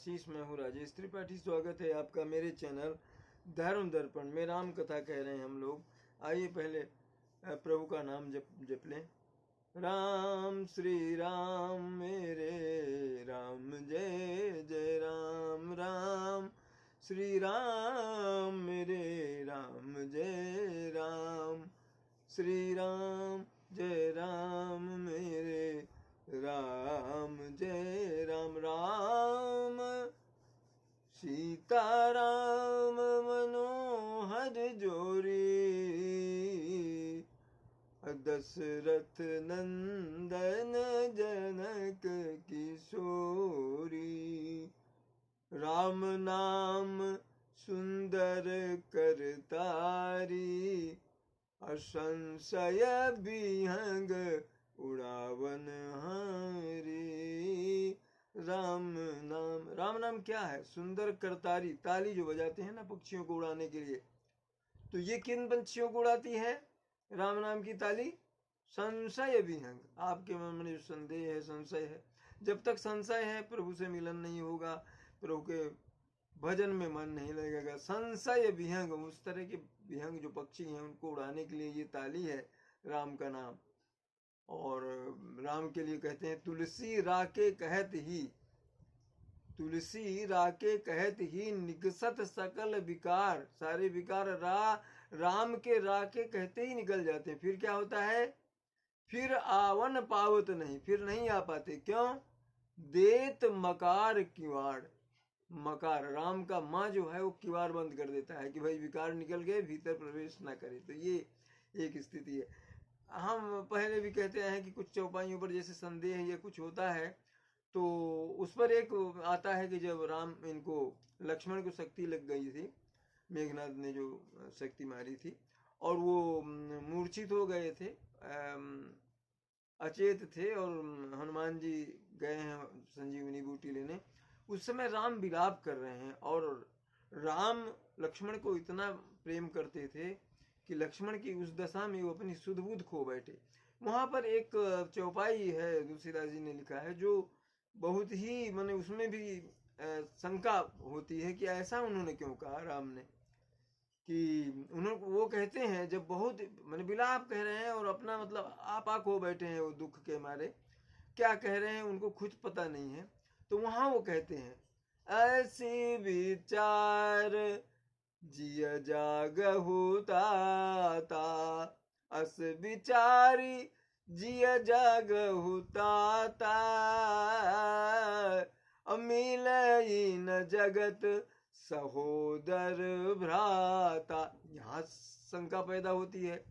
आशीष, मैं हूँ राजेश त्रिपाठी। स्वागत है आपका मेरे चैनल धर्म दर्पण में। राम कथा कह रहे हैं हम लोग। आइए पहले प्रभु का नाम जप लें। राम श्री राम मेरे राम, जय जय राम। राम श्री राम मेरे राम, जय राम। श्री राम जय राम मेरे राम, जय राम। राम सीता राम मनोहर जोरी, दशरथ नंदन जनक किशोरी। राम नाम सुंदर करतारी, असंशय विहंग उड़ावन हारी। राम नाम क्या है? सुंदर करतारी, ताली जो बजाते हैं ना पक्षियों को उड़ाने के लिए। तो ये किन पंछियों को उड़ाती है राम नाम की ताली? संशय विहंग, आपके मन में जो संदेह है, संशय है, जब तक संशय है प्रभु से मिलन नहीं होगा, प्रभु के भजन में मन नहीं लगेगा। संशय विहंग, उस तरह के विहंग जो पक्षी हैं उनको उड़ाने के लिए ये ताली है राम का नाम। और राम के लिए कहते हैं तुलसी राके कहत ही, तुलसी राके कहत ही निकसत सकल विकार। सारे विकार राम के राके कहते ही निकल जाते हैं। फिर क्या होता है? फिर आवन पावत नहीं, फिर नहीं आ पाते। क्यों? देत मकार किवाड़, मकार राम का माँ जो है वो किवाड़ बंद कर देता है कि भाई विकार निकल गए, भीतर प्रवेश ना करे। तो ये एक स्थिति है। हम पहले भी कहते हैं कि कुछ चौपाइयों पर जैसे संदेह या कुछ होता है तो उस पर एक आता है कि जब राम इनको लक्ष्मण को शक्ति लग गई थी, मेघनाथ ने जो शक्ति मारी थी और वो मूर्छित हो गए थे, अचेत थे, और हनुमान जी गए हैं संजीवनी बूटी लेने। उस समय राम विलाप कर रहे हैं और राम लक्ष्मण को इतना प्रेम करते थे कि लक्ष्मण की उस दशा में वो अपनी सुध बुध खो बैठे। वहां पर एक चौपाई है तुलसीदास जी ने लिखा है जो बहुत ही माने उसमें भी शंका होती है कि ऐसा उन्होंने क्यों कहा राम ने। कि उन्होंने वो कहते हैं जब बहुत माने विलाप कह रहे हैं और अपना मतलब आप खो बैठे हैं वो दुख के मारे, क्या कह रहे हैं उनको खुद पता नहीं है। तो वहां वो कहते हैं ऐसी विचार जिय जागहु ताता, अस विचारी जिय जागहु ताता। अमिलई न जगत सहोदर भ्राता। यहाँ शंका पैदा होती है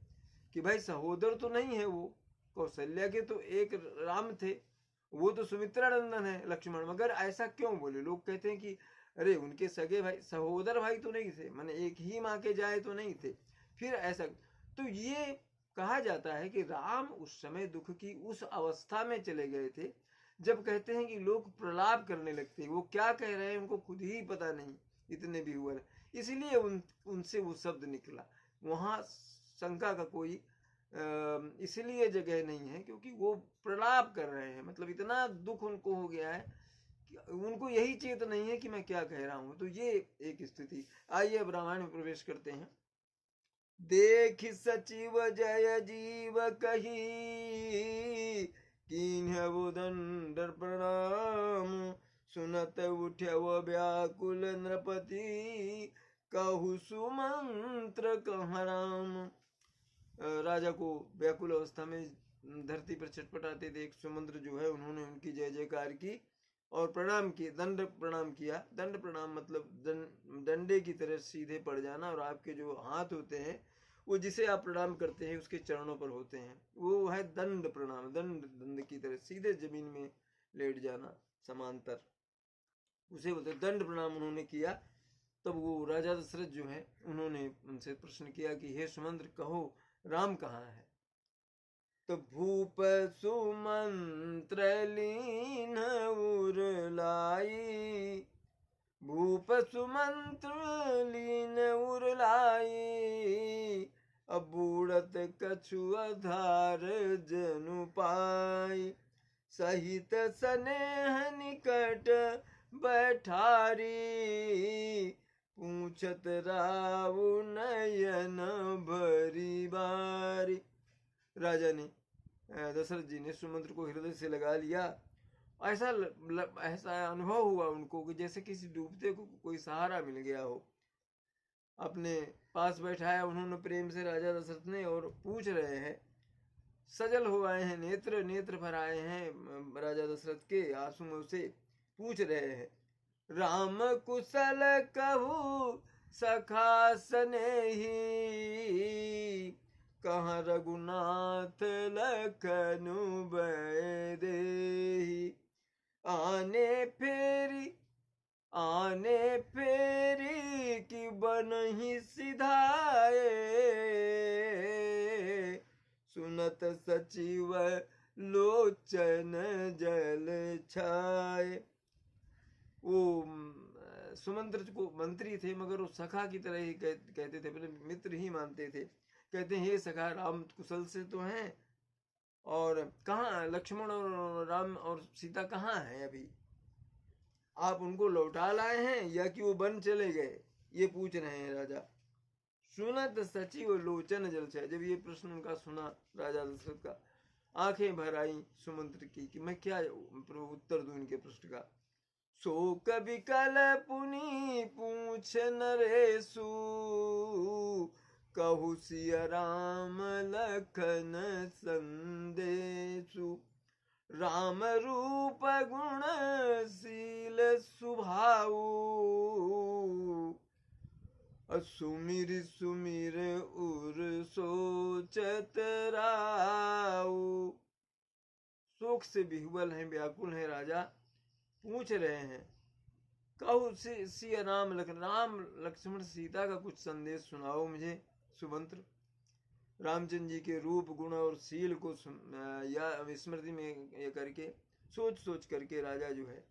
कि भाई सहोदर तो नहीं है वो, कौशल्या के तो एक राम थे, वो तो सुमित्रा नंदन है लक्ष्मण, मगर ऐसा क्यों बोले? लोग कहते हैं कि अरे उनके सगे भाई, सहोदर भाई तो नहीं थे, माने एक ही माँ के जाए तो नहीं थे, फिर ऐसा। तो ये कहा जाता है कि राम उस समय दुख की उस अवस्था में चले गए थे जब कहते हैं कि लोग प्रलाप करने लगते हैं। वो क्या कह रहे हैं उनको खुद ही पता नहीं, इतने भी हुए, इसलिए उनसे वो शब्द निकला। वहां शंका का कोई इसलिए जगह नहीं है क्योंकि वो प्रलाप कर रहे हैं, मतलब इतना दुख उनको हो गया है कि उनको यही चेत नहीं है कि मैं क्या कह रहा हूं। तो ये एक स्थिति। आइए अब रामायण में प्रवेश करते हैं। देख सचिव जय जीव कही, कीन्हु दंडर प्रणाम। सुनत उठ्यव व्याकुल नृपति, कहु सुमंत्र कहाँ राम। राजा को व्याकुल अवस्था में धरती पर छटपटाते देख सुमंत्र जो है उन्होंने उनकी जय जयकार की और प्रणाम किए, दंड प्रणाम किया। दंड प्रणाम मतलब डंडे की तरह सीधे पड़ जाना, और आपके जो हाथ होते हैं वो जिसे आप प्रणाम करते हैं उसके चरणों पर होते हैं, वो है दंड प्रणाम। दंड की तरह सीधे जमीन में लेट जाना समांतर, उसे बोलते दंड प्रणाम उन्होंने किया। तब वो राजा दशरथ जो है उन्होंने उनसे प्रश्न किया कि हे सुमंत्र कहो राम कहाँ है? तो भूप सुमंत्र लीन उरलाई, भूप सुमंत्र लीन उरलाई। अब बूढ़त कछु आधार जनु पाई, सहित स्नेह निकट बैठारी, पूछत रावु नयन भरी बारी। राजा ने दशरथ जी ने सुमंत्र को हृदय से लगा लिया। ऐसा ऐसा अनुभव हुआ उनको कि जैसे किसी डूबते को कोई सहारा मिल गया हो। अपने पास बैठाया उन्होंने प्रेम से राजा दशरथ ने, और पूछ रहे हैं, सजल हो आए हैं, नेत्र नेत्र भर आए हैं राजा दशरथ के आंसुओं से। पूछ रहे हैं, राम कुशल कहू सखा स्नेही, कहाँ रघुनाथ लखनु बैदेही। आने फेरी की बनहि सिधाए, सुनत सचिव लोचन जल छाए। वो सुमंत्र को मंत्री थे, मगर वो सखा की तरह ही कहते थे, अपने मित्र ही मानते थे। कहते हैं, हे सखा, राम कुशल से तो हैं, और कहाँ लक्ष्मण और राम और सीता कहाँ हैं अभी? आप उनको लौटा लाए हैं या कि वो वन चले गए? ये पूछ रहे हैं राजा। सुनत सचिव लोचन जल छाए। जब ये प्रश्न उनका सुना राजा दशरथ का, आंखें भर आई सुमंत्र की कि मैं क्या उत्तर दूं इनके प्रश्न का। शोक विकल पुनि पूछ नरेशु, कहु सिया राम लखन संदेशु। राम रूप गुण शील सुभाऊ, सुमिर सुमिर उर सोचत राऊ। शोक से विह्वल हैं, व्याकुल हैं राजा। पूछ रहे हैं, कहु सिया राम लक्ष्मण सीता का कुछ संदेश सुनाओ मुझे सुमंत्र। रामचंद्र जी के रूप गुण और शील को या स्मृति में ये करके सोच सोच करके राजा जो है,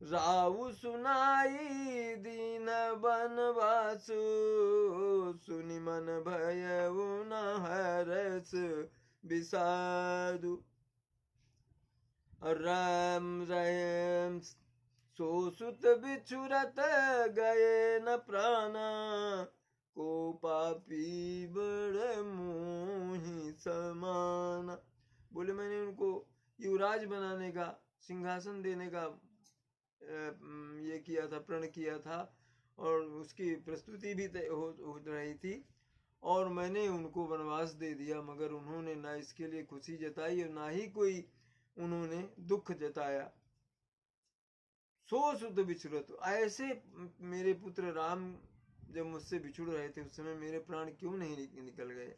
रावु सुनाई दीन बनवासु, सुनि मन भयउ न हरस विषादु। राम रैम सो सुत बिछुरत गए न प्राणा, को पापी बड़ मोहि समाना। बोले, मैंने उनको युवराज बनाने का, सिंहासन देने का ये किया था, प्रण किया था, और उसकी प्रस्तुति भी हो रही थी, और मैंने उनको वनवास दे दिया, मगर उन्होंने ना इसके लिए खुशी जताई और ना ही कोई उन्होंने दुख जताया। सो सुत बिछुरत, ऐसे मेरे पुत्र राम जब मुझसे बिछुड़ रहे थे उस समय मेरे प्राण क्यों नहीं निकल गए?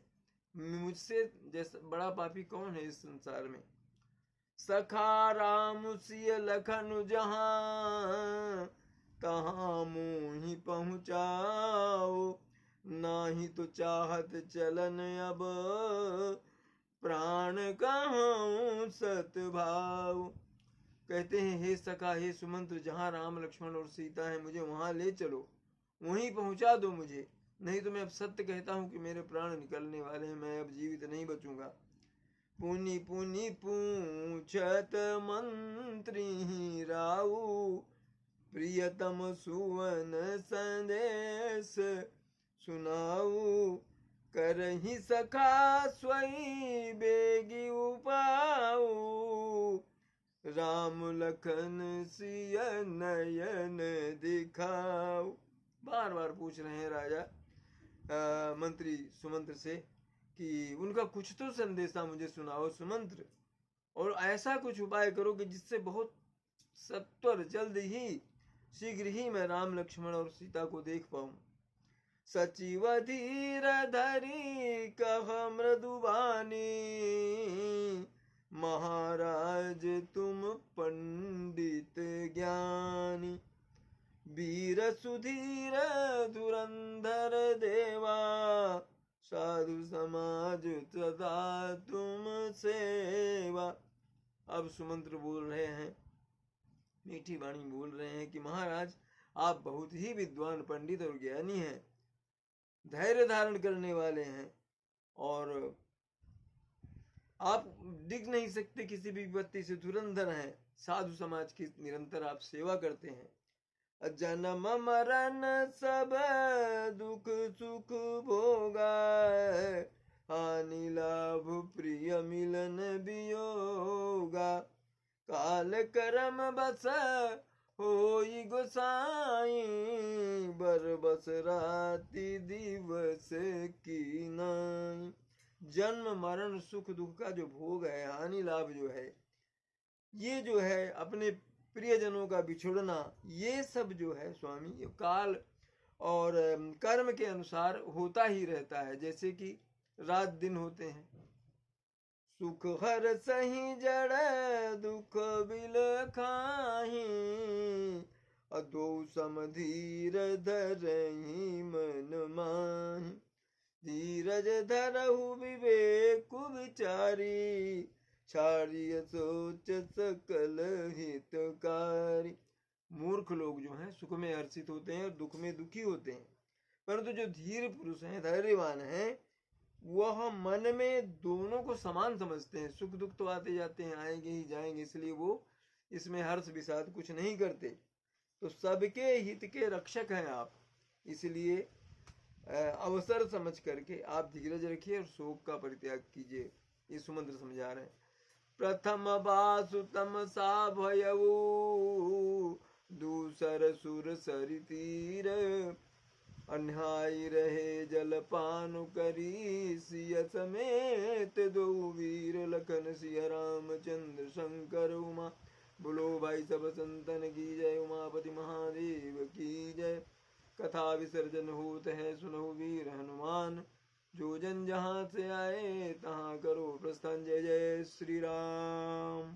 मुझसे जैसा बड़ा पापी कौन है इस संसार में? सखा राम सिय लखन जहां, तहां मोहि पहुँचाओ। नाही तो चाहत चलन अब, प्राण कहूँ सतभाव। कहते हैं, हे सखा, हे सुमंत्र, जहाँ राम लक्ष्मण और सीता है मुझे वहां ले चलो, वहीं पहुंचा दो मुझे, नहीं तो मैं अब सत्य कहता हूं कि मेरे प्राण निकलने वाले हैं, मैं अब जीवित नहीं बचूंगा। पुनि पुनि पूछत मंत्री राऊ, प्रियतम सुवन संदेश सुनाऊ। करहि सखा स्वई बेगी उपाऊ, राम लखन सिय नयन दिखाऊ। बार बार पूछ रहे हैं राजा मंत्री सुमंत्र से कि उनका कुछ तो संदेशा मुझे सुनाओ सुमंत्र, और ऐसा कुछ उपाय करो कि जिससे बहुत सत्वर जल्द ही शीघ्र ही मैं राम लक्ष्मण और सीता को देख पाऊं। सचिव धीर धरी कह मृदुबानी, महाराज तुम पंडित ज्ञानी। वीर सुधीर धुरंधर देवा, साधु समाज सदा तुम सेवा। अब सुमंत्र बोल रहे हैं, मीठी वाणी बोल रहे हैं कि महाराज आप बहुत ही विद्वान पंडित और ज्ञानी हैं, धैर्य धारण करने वाले हैं, और आप दिख नहीं सकते किसी भी विपत्ति से, धुरंधर हैं, साधु समाज की निरंतर आप सेवा करते हैं। जन्म मरण सब दुख सुख भोगा, हानि लाभ प्रिय मिलन वियोगा, काल करम बस होई गोसाई, बर बस राति दिवस की नाई। जन्म मरण सुख दुख का जो भोग है, हानि लाभ जो है, ये जो है अपने प्रियजनों का बिछुड़ना, ये सब जो है स्वामी ये काल और कर्म के अनुसार होता ही रहता है। जैसे कि रात दिन होते हैं, सुख हर सही जड़ दुख बिल खाही, अदो समधीर धरही मन माही, धीरज धरहु विवेक विचारी, छाड़िय सोच सकल हितकारी। मूर्ख लोग जो हैं सुख में हर्षित होते हैं और दुख में दुखी होते हैं, परंतु जो धीर पुरुष हैं, धैर्यवान हैं, वह मन में दोनों को समान समझते हैं। सुख दुख तो आते जाते हैं, आएंगे ही जाएंगे, इसलिए वो इसमें हर्ष विषाद कुछ नहीं करते। तो सबके हित के रक्षक हैं आप, इसलिए अवसर समझ करके आप धीरज रखिए और शोक का परित्याग कीजिए। ये सुमंत्र समझा रहे हैं। प्रथम बासुतम सा भयऊ, दूसर सुर सरि तीर, अन्हाई रहे जलपान करी, सिय समेत दो वीर, लखन सिय रामचंद्र शंकर उमा। बोलो भाई सब संतन की जय, उमापति महादेव की जय। कथा विसर्जन होत है सुनो वीर हनुमान, जो जन जहाँ से आए तहाँ करो प्रस्थान। जय जय श्री राम।